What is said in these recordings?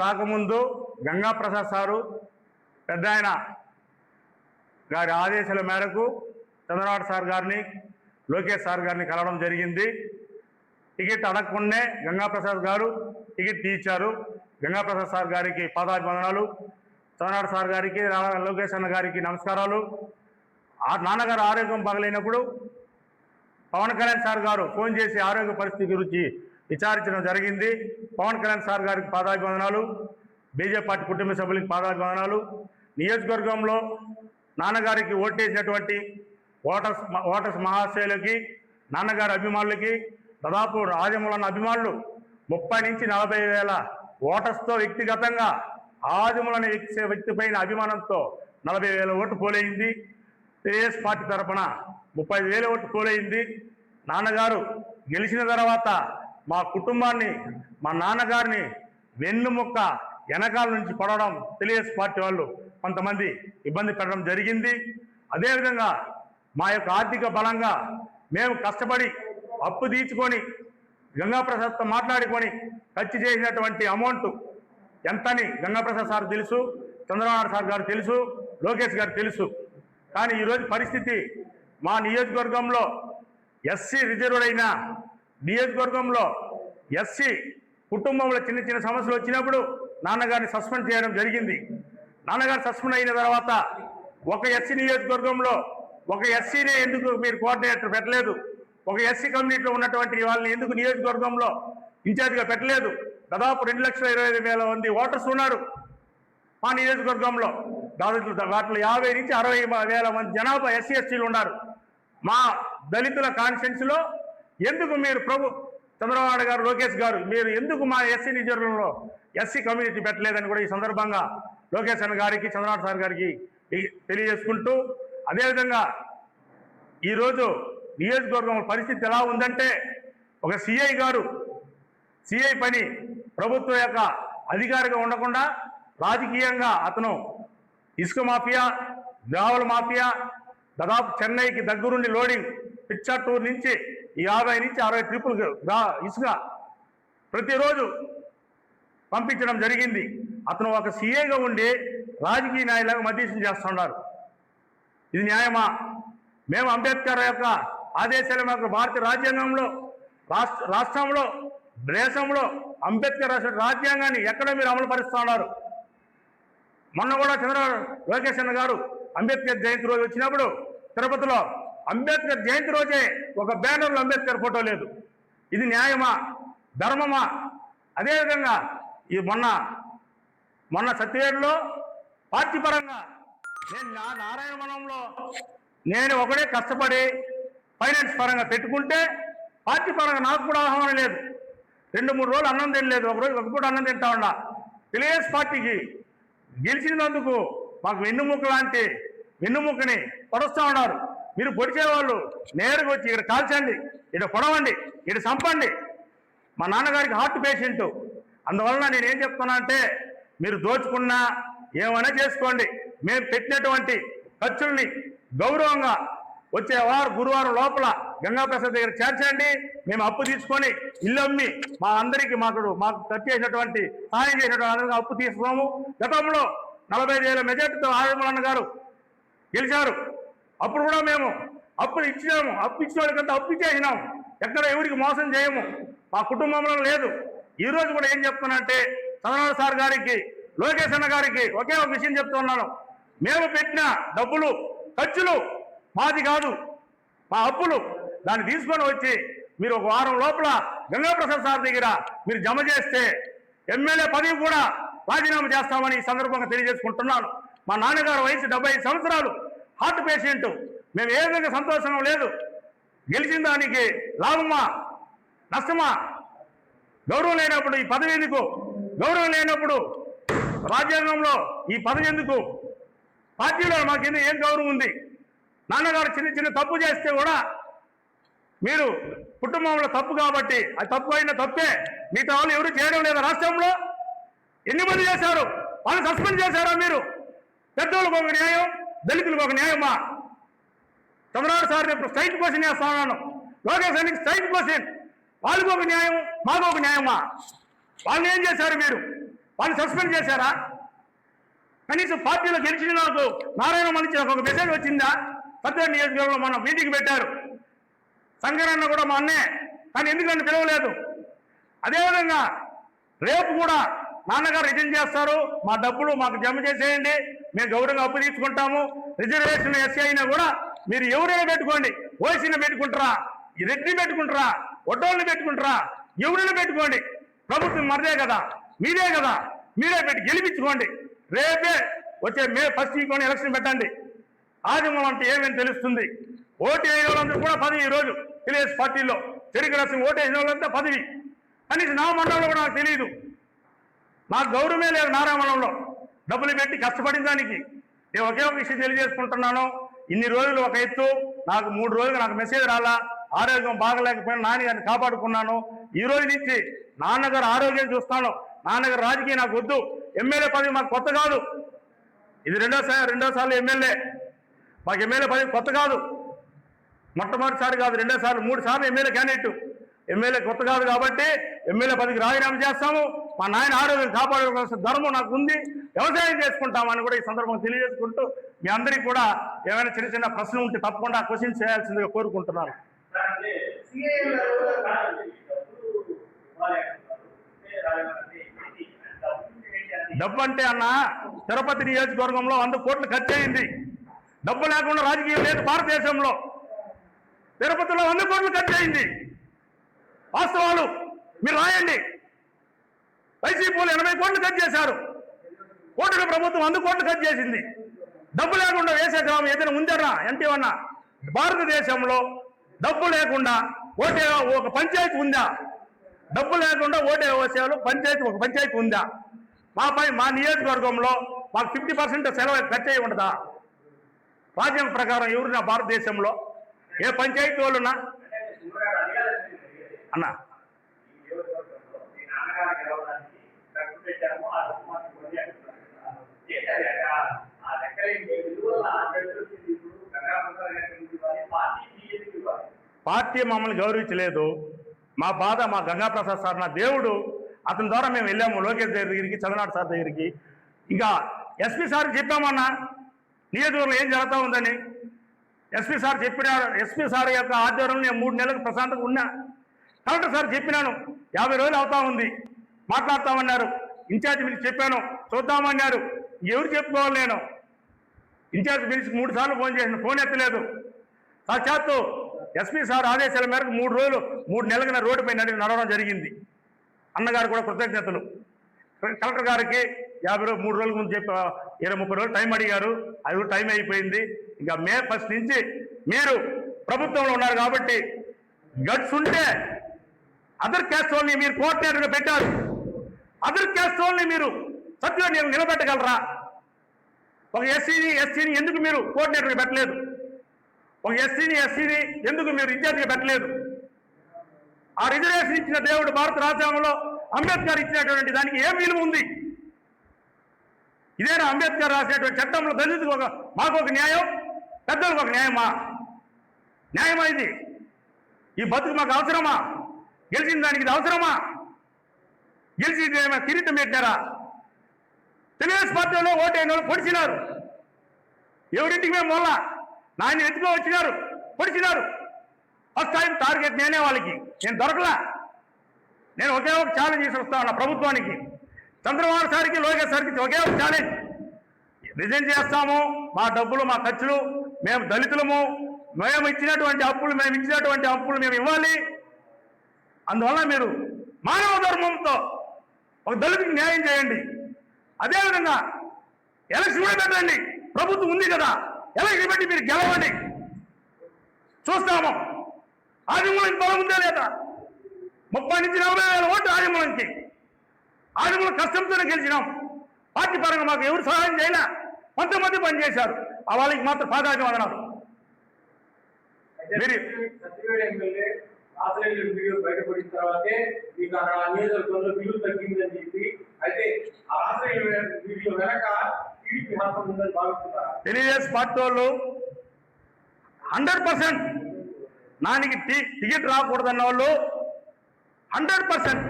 రాకముందు గంగాప్రసాద్ సారు పెద్ద ఆయన గారి ఆదేశాల మేరకు చంద్రబాబు సార్ గారిని లోకేష్ సార్ గారిని కలవడం జరిగింది. టికెట్ అడగకుండానే గంగాప్రసాద్ గారు టికెట్ తీయించారు. గంగాప్రసాద్ సార్ గారికి పాదాభివందనాలు, చంద్రబాబు సార్ గారికి, లోకేష్ అన్న గారికి నమస్కారాలు. నాన్నగారు ఆరోగ్యం బాగలేనప్పుడు పవన్ కళ్యాణ్ సార్ గారు ఫోన్ చేసి ఆరోగ్య పరిస్థితి గురించి విచారించడం జరిగింది. పవన్ కళ్యాణ్ సార్ గారికి పాదాభివందనాలు, బీజేపీ పార్టీ కుటుంబ సభ్యులకి పాదాభివందనాలు. నియోజకవర్గంలో నాన్నగారికి ఓటేసినటువంటి ఓటర్స్ మహాశయులకి, నాన్నగారి అభిమానులకి, దాదాపు రాజమౌళి అభిమానులు 30 నుంచి 40 వేల ఓటర్స్తో వ్యక్తిగతంగా ఆదిమూలన వ్యక్తిపైన అభిమానంతో 40 వేల ఓటు పోలైంది. టీఆర్ఎస్ పార్టీ తరఫున 35,000 ఓటు పోలైంది. నాన్నగారు గెలిచిన తర్వాత మా కుటుంబాన్ని, మా నాన్నగారిని వెన్నుముక్క వెనకాల నుంచి పడడం టీఆర్ఎస్ పార్టీ వాళ్ళు కొంతమంది ఇబ్బంది పెట్టడం జరిగింది. అదేవిధంగా మా యొక్క ఆర్థిక బలంగా మేము కష్టపడి అప్పు తీర్చుకొని గంగాప్రసాద్తో మాట్లాడుకొని ఖర్చు చేసినటువంటి అమౌంట్ ఎంతని గంగాప్రసాద్ సార్ తెలుసు, చంద్రబాబు సార్ గారు తెలుసు, లోకేష్ గారు తెలుసు. కానీ ఈరోజు పరిస్థితి మా నియోజకవర్గంలో ఎస్సీ రిజర్వ్డ్ అయిన నియోజకవర్గంలో ఎస్సీ కుటుంబంలో చిన్న చిన్న సమస్యలు వచ్చినప్పుడు నాన్నగారిని సస్పెండ్ చేయడం జరిగింది. నాన్నగారు సస్పెండ్ అయిన తర్వాత ఒక ఎస్సీ నియోజకవర్గంలో ఒక ఎస్సీనే ఎందుకు మీరు కోఆర్డినేటర్ పెట్టలేదు, ఒక ఎస్సీ కమ్యూనిటీలో ఉన్నటువంటి వాళ్ళని ఎందుకు నియోజకవర్గంలో ఇన్ఛార్జిగా పెట్టలేదు? దాదాపు 2,25,000 మంది ఓటర్స్ ఉన్నారు మా నియోజకవర్గంలో. దాదాపు వాటిలో 50 నుంచి 60,000 మంది జనాభా ఎస్సీ ఎస్టీలు ఉన్నారు. మా దళితుల కాన్స్టిట్యున్సీలో ఎందుకు మీరు చంద్రబాబు గారు, లోకేష్ గారు మీరు ఎందుకు మా ఎస్సీ నియోజకవర్గంలో ఎస్సీ కమ్యూనిటీ పెట్టలేదని కూడా ఈ సందర్భంగా లోకేష్ అన్న గారికి, చంద్రబాబు సార్ గారికి తెలియజేసుకుంటూ, అదేవిధంగా ఈరోజు నియోజకవర్గం పరిస్థితి ఎలా ఉందంటే, ఒక సిఐ గారు సిఐ పని ప్రభుత్వం యొక్క అధికారిగా ఉండకుండా రాజకీయంగా అతను ఇసుక మాఫియా, గ్రావెల్ మాఫియా, దాదాపు చెన్నైకి దగ్గరుండి లోడింగ్ పిచ్చాటూరు నుంచి 50 నుంచి 60 ట్రిప్పులు ఇసుక ప్రతిరోజు పంపించడం జరిగింది. అతను ఒక సిఐగా ఉండి రాజకీయ నాయకులకు మధ్యస్థం చేస్తున్నారు. ఇది న్యాయమా? మేము అంబేద్కర్ యొక్క ఆదేశాల మేరకు భారతీయ రాజ్యాంగంలో రాష్ట్రంలో దేశంలో అంబేద్కర్ రాసిన రాజ్యాంగాన్ని ఎక్కడ మీరు అమలు పరుస్తున్నారు? మొన్న కూడా లోకేష్ అన్న గారు అంబేద్కర్ జయంతి రోజు వచ్చినప్పుడు తిరుపతిలో అంబేద్కర్ జయంతి రోజే ఒక బ్యానర్లో అంబేద్కర్ ఫోటో లేదు. ఇది న్యాయమా? ధర్మమా? అదేవిధంగా ఈ మొన్న సత్యవేడులో పార్టీ పరంగా నేను నారాయణవనంలో నేను ఒకడే కష్టపడి ఫైనాన్స్ పరంగా పెట్టుకుంటే పార్టీ పరంగా నాకు కూడా ఆహ్వానం లేదు. 2-3 రోజులు అన్నం తినలేదు, ఒక పూట అన్నం తింటా ఉన్నా. టీఆర్ఎస్ పార్టీకి గెలిచినందుకు మాకు వెన్నుముక్కని పొడుస్తూ ఉన్నారు. మీరు పొడిచేవాళ్ళు నేరుగా వచ్చి ఇక్కడ కాల్చండి, ఇక్కడ పొడవండి, ఇక్కడ చంపండి. మా నాన్నగారికి హార్ట్ పేషెంట్. అందువలన నేనేం చెప్తున్నా అంటే, మీరు దోచుకున్నా ఏమైనా చేసుకోండి, మేము పెట్టినటువంటి ఖర్చుల్ని గౌరవంగా వచ్చే గురువారం లోపల గంగాప్రసాద్ దగ్గర చేర్చండి. మేము అప్పు తీసుకొని ఇల్లు అమ్మి మా అందరికీ మాకు ఖర్చు చేసినటువంటి సహాయం చేసినటువంటి అప్పు తీసుకోము. గతంలో 45,000 మెజార్టీతో ఆదిమూలన్న గారు గెలిచారు. అప్పుడు కూడా మేము అప్పులు ఇచ్చినాము. అప్పు ఇచ్చిన వాళ్ళకంతా అప్పు ఇచ్చేసినాము. ఎక్కడ ఎవరికి మోసం చేయము, మా కుటుంబంలో లేదు. ఈరోజు కూడా ఏం చెప్తున్నానంటే, చంద్రబాబు సార్ గారికి, లోకేష్ అన్న గారికి ఒకే ఒక విషయం చెప్తున్నాను. మేము పెట్టిన డబ్బులు ఖర్చులు మాది కాదు, మా అప్పులు. దాన్ని తీసుకొని వచ్చి మీరు ఒక వారం లోపల గంగాప్రసాద్ సార్ దగ్గర మీరు జమ చేస్తే ఎమ్మెల్యే పదవి కూడా రాజీనామా చేస్తామని ఈ సందర్భంగా తెలియజేసుకుంటున్నాను. మా నాన్నగారు వయసు 75 సంవత్సరాలు, హార్ట్ పేషెంట్. మేము ఏ విధంగా సంతోషం లేదు. గెలిచిన దానికి లాభమా నష్టమా? గౌరవం లేనప్పుడు ఈ పదవి ఎందుకు? గౌరవం లేనప్పుడు రాజ్యాంగంలో ఈ పదవి ఎందుకు? పార్టీలో మాకు ఏం గౌరవం ఉంది? నాన్నగారు చిన్న తప్పు చేస్తే కూడా మీరు కుటుంబంలో తప్పు కాబట్టి అది తప్పు అయిన తప్పే, మిగతా వాళ్ళు ఎవరు చేయడం లేదా? రాష్ట్రంలో ఎన్ని మంది చేశారు? వాళ్ళు సస్పెండ్ చేశారా మీరు? పెద్దోళ్ళకు ఒక న్యాయం, దళితులకు ఒక న్యాయమా? చంద్రబాబు సార్ ఇప్పుడు స్ట్రైట్ క్వశ్చన్ చేస్తున్నాను. లోకేష్ అన్నికి స్ట్రైట్ క్వశ్చన్. వాళ్ళకు ఒక న్యాయం, మాకు ఒక న్యాయమా? వాళ్ళు ఏం చేశారు? మీరు వాళ్ళు సస్పెండ్ చేశారా? కనీసం పార్టీలో గెలిచిన నాకు నారాయణ నుంచి ఒక మెసేజ్ వచ్చిందా? సత్య నియోజకవర్గంలో మన మీటింగ్ పెట్టారు, శంకరన్న కూడా మా అన్నే, కానీ ఎందుకు నన్ను పిలవలేదు? అదేవిధంగా రేపు కూడా నాన్నగారు రిజైన్ చేస్తారు, మా డబ్బులు మాకు జమ చేసేయండి, మేము గౌరవంగా అప్పు తీసుకుంటాము. రిజర్వేషన్ ఎస్సీ అయినా కూడా మీరు ఎవరైనా పెట్టుకోండి, ఓసీని పెట్టుకుంటారా, రెడ్డిని పెట్టుకుంటారా, ఒడ్డోళ్ళని పెట్టుకుంటారా, ఎవరైనా పెట్టుకోండి, ప్రభుత్వం మరదే కదా, మీరే కదా, మీరే పెట్టి గెలిపించుకోండి. రేపే వచ్చే మే 1st వీక్లోనే ఎలక్షన్ పెట్టండి. ఆదిమం అంటే ఏమేమి తెలుస్తుంది. ఓటు వేయని వాళ్ళందరూ కూడా పదవి. ఈరోజు తెలుగుదేశం పార్టీలో చెరుకు రసం ఓటు వేసిన వాళ్ళంతా పదవి. కనీసం నా మండలంలో కూడా నాకు తెలియదు, నాకు గౌరవమే లేదు. నారాయణంలో డబ్బులు పెట్టి కష్టపడిన దానికి నేను ఒకే ఒక విషయం తెలియజేసుకుంటున్నాను. ఇన్ని రోజులు ఒక ఎత్తు, నాకు 3 రోజులు నాకు మెసేజ్ రాలా, ఆరోగ్యం బాగలేకపోయినా నాన్నగారిని కాపాడుకున్నాను. ఈ రోజు నుంచి నాన్నగారు ఆరోగ్యం చూస్తాను. నాన్నగారు రాజకీయం నాకు వద్దు. ఎమ్మెల్యే పదవి మాకు కొత్త కాదు, ఇది రెండోసార్లు ఎమ్మెల్యే. మాకు ఎమ్మెల్యే పదవి కొత్త కాదు, మొట్టమొదటిసారి కాదు, 2 సార్లు 3 సార్లు ఎమ్మెల్యే క్యాండిడేట్. ఎమ్మెల్యే కొత్త కాదు కాబట్టి ఎమ్మెల్యే పదవికి రాజీనామా చేస్తాము. మా నాయన ఆరోగ్యం కాపాడుకోవాల్సిన ధర్మం నాకు ఉంది, వ్యవసాయం చేసుకుంటామని కూడా ఈ సందర్భంగా తెలియజేసుకుంటూ మీ అందరికీ కూడా ఏమైనా చిన్న చిన్న ప్రశ్నలు ఉంటే తప్పకుండా క్వశ్చన్ చేయాల్సిందిగా కోరుకుంటున్నాను. డబ్బు అంటే అన్న, తిరుపతి నియోజకవర్గంలో 100 కోట్లు ఖర్చు అయింది. డబ్బు లేకుండా రాజకీయం లేదు భారతదేశంలో. తిరుపతిలో 100 కోట్లు ఖర్చు అయింది. వాస్తవాలు మీరు రాయండి. వైసీపీలు 80 కోట్లు ఖర్చు చేశారు. కోట్ల ప్రభుత్వం 100 కోట్లు ఖర్చు చేసింది. డబ్బు లేకుండా వేసే గ్రామం ఏదైనా ఉందన్నా అంటే అన్నా? భారతదేశంలో డబ్బు లేకుండా ఓటే ఒక పంచాయతీ ఉందా? డబ్బు లేకుండా ఓటే వేసేవాళ్ళు ఒక పంచాయతీ ఉందా? మా నియోజకవర్గంలో మాకు 50% సెలవు ఖర్చు అయ్యి ఉండదా? రాజ్యాంగ ప్రకారం ఎవరున్నా భారతదేశంలో ఏ పంచాయతీ వాళ్ళున్నా అన్నా? పార్టీ మమ్మల్ని గౌరవించలేదు. మా బాధ మా గంగాప్రసాద్ సార్ నా దేవుడు, అతని ద్వారా మేము వెళ్ళాము లోకేష్ దగ్గరికి, చంద్రనాథ్ సార్ దగ్గరికి. ఇంకా ఎస్పీ సార్కి చెప్పామన్నా నియోజకవర్గంలో ఏం జరుగుతూ ఉందని. ఎస్పీ సార్ యొక్క ఆధ్వర్యంలో నేను 3 నెలలకు ప్రశాంతంగా ఉన్నా. కలెక్టర్ సార్ చెప్పినాను, 50 రోజులు అవుతా ఉంది, మాట్లాడతామన్నారు. ఇన్ఛార్జ్ మినిస్టర్ చెప్పాను, చూద్దామన్నారు. ఎవరు చెప్పుకోవాలి? నేను ఇన్ఛార్జ్ మినిస్టర్ 3 సార్లు ఫోన్ చేసిన, ఫోన్ ఎత్తలేదు. సాక్షాత్తు ఎస్పీ సార్ ఆదేశాల మేరకు 3 నెలలుగా రోడ్డుపై నడవడం జరిగింది. అన్నగారు కూడా కృతజ్ఞతలు. కలెక్టర్ గారికి 3 రోజుల ముందు చెప్పి 20-30 రోజులు టైం అడిగారు. అది కూడా టైం అయిపోయింది. ఇంకా మే 1st నుంచి మీరు ప్రభుత్వంలో ఉన్నారు కాబట్టి గట్స్ ఉంటే అదర్ క్యాస్ట్ వాళ్ళని మీరు కోఆర్డినేటర్గా పెట్టారు. అదర్ క్యాస్ట్ వాళ్ళని మీరు సత్యంగా నిలబెట్టగలరా? ఒక ఎస్సీని ఎందుకు మీరు కోఆర్డినేటర్గా పెట్టలేదు? ఒక ఎస్సీని ఎందుకు మీరు ఇన్ఛార్జిగా పెట్టలేదు? ఆ రిజర్వేషన్ ఇచ్చిన దేవుడు భారత రాజ్యాంగంలో అంబేద్కర్ ఇచ్చినటువంటి దానికి ఏం విలువ ఉంది? ఇదేనా అంబేద్కర్ రాసినటువంటి చట్టంలో దళితులకు మాకు ఒక న్యాయం, పెద్దలకు ఒక న్యాయమా? న్యాయమా ఇది? ఈ బతుకు మాకు అవసరమా? గెలిచిన దానికి ఇది అవసరమా? గెలిచి కిరీటం పెట్టారా? తెలుగుదేశం పార్టీలో ఓటైన వాళ్ళు పొడిచినారు. ఎవరింటికి మేము మొల్ల నాయన ఎత్తుకో వచ్చినారు, పొడిచినారు. ఫస్ట్ టైం టార్గెట్ నేనే వాళ్ళకి. నేను దొరకలా. నేను ఒకే ఒక ఛాలెంజ్ చేసి వస్తా ఉన్నా ప్రభుత్వానికి, చంద్రబాబు సార్కి, లోకేష్ సార్కి ఒకే ఒక ఛాలెంజ్. రిజైన్ చేస్తాము, మా డబ్బులు మా ఖర్చులు మేము దళితులము, మేము ఇచ్చినటువంటి అప్పులు మేము ఇవ్వాలి. అందువల్ల మీరు మానవ ధర్మంతో ఒక దళితుడికి న్యాయం చేయండి. అదేవిధంగా ఎలక్షన్ కూడా పెట్టండి. ప్రభుత్వం ఉంది కదా, ఎలక్షన్ పెట్టి మీరు గెలవండి, చూస్తాము. ఆదిమూలకి బలం ఉందా లేదా? 30 నుంచి 40 వేల ఓట్లు ఆదిమూలకి. ఆదిమూలం కష్టంతోనే గెలిచినాం. పార్టీ పరంగా మాకు ఎవరు సహాయం చేయలే, కొంతమంది పనిచేశారు. ఆ వాళ్ళకి మాత్రం పాదాభివందనాలు. మీరు వీడియో బయటపడిన తర్వాతే మీకు అక్కడ నియోజకవర్గంలో విలువ తగ్గిందని చెప్పి, అయితే ఆ వీడియో వెనక టీడీపీ హస్తం ఉందని భావిస్తున్నారా? తెలుగుదేశం పార్టీ వాళ్ళు 100% నానికి టికెట్ రాకూడదన్న వాళ్ళు 100%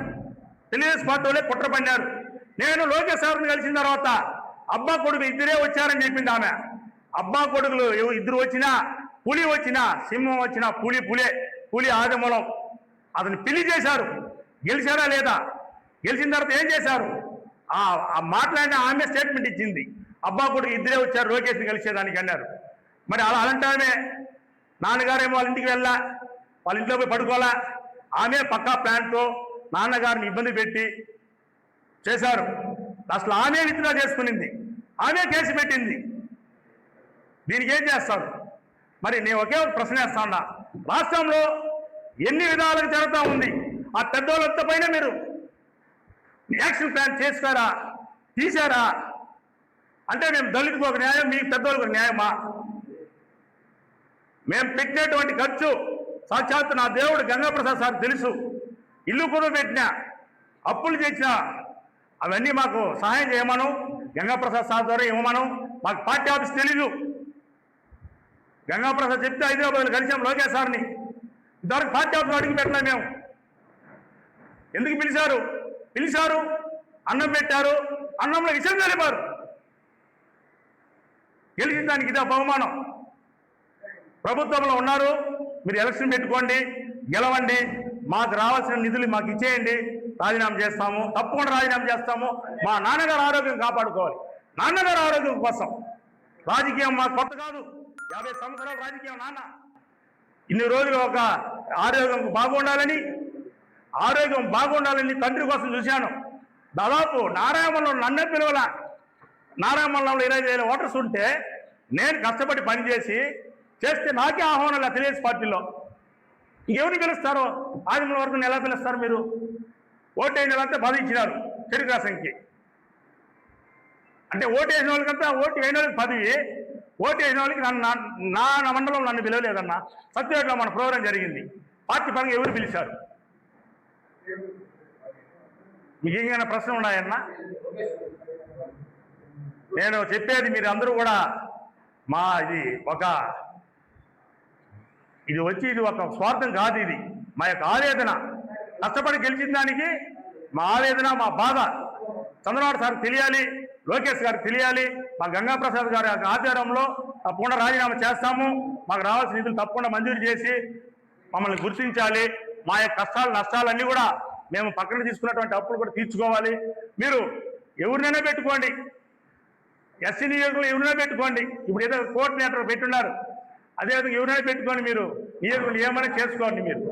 తెలుగుదేశం పార్టీ వాళ్ళే కుట్ర పన్నారు. నేను లోకేష్ సార్ని కలిసిన తర్వాత అబ్బా కొడుకు ఇద్దరే వచ్చారని చెప్పింది ఆమె. అబ్బా కొడుకులు ఇద్దరు వచ్చినా, పులి వచ్చినా, సింహం వచ్చినా పులి ఆదిమూలం. అతను పెళ్లి చేశారు. గెలిచారా లేదా? గెలిచిన తర్వాత ఏం చేశారు? ఆ మాట్లాడిన ఆమె స్టేట్మెంట్ ఇచ్చింది. అబ్బా కొడుకు ఇద్దరే వచ్చారు లోకేష్ని కలిసేదానికి అన్నారు. మరి అలాంటి నాన్నగారేమో వాళ్ళ ఇంటికి వెళ్ళా, వాళ్ళ ఇంట్లో పోయి పడుకోవాలా. ఆమె పక్కా ప్లాన్తో నాన్నగారిని ఇబ్బంది పెట్టి చేశారు. అసలు ఆమె విత్డ్రా చేసుకునింది, ఆమె కేసు పెట్టింది. దీనికి ఏం చేస్తారు? మరి నేను ఒకే ఒక ప్రశ్న వేస్తా ఉన్నా. రాష్ట్రంలో ఎన్ని విధాలుగా జరుగుతూ ఉంది. ఆ పెద్దోళ్ళంతా పైన మీరు యాక్షన్ ప్లాన్ చేశారా, తీశారా? అంటే మేము దళితులకు ఒక న్యాయం, మీ పెద్దోళ్ళకి ఒక న్యాయమా? మేము పెట్టినటువంటి ఖర్చు సాక్షాత్తు నా దేవుడు గంగాప్రసాద్ సార్ తెలుసు. ఇల్లు కూడా పెట్టినా, అప్పులు చేసిన అవన్నీ మాకు సహాయం చేయమను, గంగాప్రసాద్ సార్ ద్వారా ఇవ్వమను. మాకు పార్టీ ఆఫీస్ తెలీదు. గంగాప్రసాద్ చెప్తే హైదరాబాద్లో కలిసాం లోకేష్ సార్ని. ఇంతవరకు పార్టీ ఆఫీస్ అడిగి పెట్టలే మేము. ఎందుకు పిలిచారు, అన్నం పెట్టారు, అన్నంలో విషయం తెలిపారు. గెలిచిన దానికి ఇదే బహుమానం. ప్రభుత్వంలో ఉన్నారు, మీరు ఎలక్షన్ పెట్టుకోండి, గెలవండి, మాకు రావాల్సిన నిధులు మాకు ఇచ్చేయండి, రాజీనామా చేస్తాము, తప్పకుండా రాజీనామా చేస్తాము. మా నాన్నగారు ఆరోగ్యం కాపాడుకోవాలి. నాన్నగారు ఆరోగ్యం కోసం రాజకీయం మాకు కొత్త కాదు. 50 సంవత్సరాల రాజకీయం నాన్న. ఇన్ని రోజులు ఒక ఆరోగ్యం బాగుండాలని తండ్రి కోసం చూశాను. దాదాపు నారాయణంలో నన్నే పిలవల. నారాయణంలో 25,000 ఓటర్స్ ఉంటే నేను కష్టపడి పనిచేసి చేస్తే నాకే ఆహ్వానాలు తెలుగుదేశం పార్టీలో. ఇంకెవరిని పిలుస్తారో? ఆదిమూల వరకు ఎలా పిలుస్తారు మీరు? ఓటు వేసిన వాళ్ళంతా బాధించినారు చెడుకాసంకి. అంటే ఓటు వేసిన వాళ్ళకంతా ఓటు వేసిన వాళ్ళకి పదవి, ఓటు వేసిన వాళ్ళకి నా మండలం నన్ను పిలవలేదన్నా. సత్యవేటలో మన ప్రోగ్రాం జరిగింది. పార్టీ పరంగా ఎవరు పిలిచారు? మీకు ఇంకేమైనా ప్రశ్నలు ఉన్నాయన్నా? నేను చెప్పేది మీరు అందరూ కూడా ఇది ఒక స్వార్థం కాదు. ఇది మా యొక్క ఆవేదన. కష్టపడి గెలిచిన దానికి మా ఆవేదన, మా బాధ చంద్రబాబు సార్ తెలియాలి, లోకేష్ గారికి తెలియాలి. మా గంగాప్రసాద్ గారి ఆధ్వర్యంలో తప్పకుండా రాజీనామా చేస్తాము. మాకు రావాల్సిన నిధులు తప్పకుండా మంజూరు చేసి మమ్మల్ని గుర్తించాలి. మా యొక్క కష్టాలు నష్టాలన్నీ కూడా మేము పక్కన తీసుకున్నటువంటి అప్పులు కూడా తీర్చుకోవాలి. మీరు ఎవరినైనా పెట్టుకోండి, ఎస్సీ నియోజకవర్గంలో ఎవరైనా పెట్టుకోండి. ఇప్పుడు ఏదో కోఆర్డినేటర్ పెట్టున్నారు, అదేవిధంగా ఎవరైనా పెట్టుకోండి. మీరు నియోజకవర్గంలో ఏమైనా చేసుకోండి మీరు.